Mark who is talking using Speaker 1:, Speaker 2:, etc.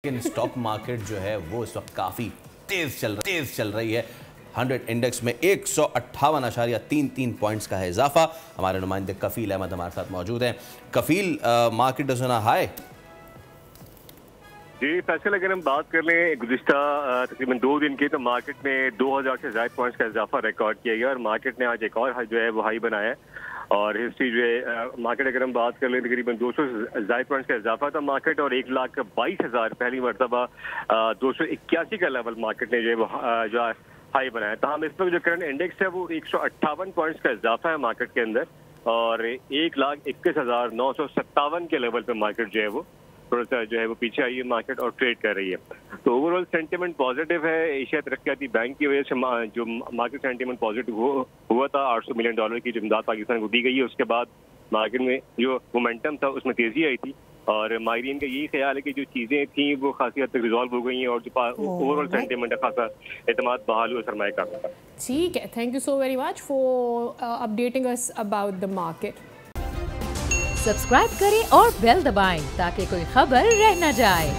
Speaker 1: लेकिन stock market जो है वो इस वक्त काफ़ी तेज़ चल रही है। 100 इंडेक्स में 158.33 पॉइंट्स का है इजाफा। हमारे नुमाइंदे कफील अहमद हमारे साथ मौजूद हैं। Kafeel, market is on a high.
Speaker 2: जी फैसल, अगर हम बात कर लें गुज़िश्ता तकरीबन 2 दिन की, तो मार्केट में 2000 से ज़ायद पॉइंट्स का इजाफा रिकॉर्ड किया गया और मार्केट ने आज एक और जो है वो हाई बनाया है। और हिस्ट्री जो है मार्केट, अगर हम बात कर लें तकरीबन 200 से ज़ायद पॉइंट्स का इजाफा था मार्केट, और 1,22,000 पहली मरतबा 281 का लेवल मार्केट ने जो है वो जो हाई बनाया। तमाम इस वक्त जो करंट इंडेक्स है वो 158 पॉइंट्स का इजाफा है मार्केट के अंदर, और 1,21,957 के लेवल पे मार्केट जो है वो थोड़ा सा जो है वो पीछे आई है मार्केट और ट्रेड कर रही है। तो ओवरऑल सेंटीमेंट पॉजिटिव है। एशिया तरक्याती बैंक की वजह से जो मार्केट सेंटीमेंट पॉजिटिव हुआ था, $800 मिलियन की जो इमदाद पाकिस्तान को दी गई है, उसके बाद मार्केट में जो मोमेंटम था उसमें तेजी आई थी। और माहिरीन का यही ख्याल है कि जो चीज़ें थी वो खासी हद तक रिजॉल्व हो गई हैं और जो ओवरऑल सेंटीमेंट है खासा एतमाद बहाल हुआ सरमाएकार का।
Speaker 3: ठीक है, thank you so very much for updating us about the market.
Speaker 4: Subscribe करें और बेल दबाएं ताकि कोई खबर रह न जाए।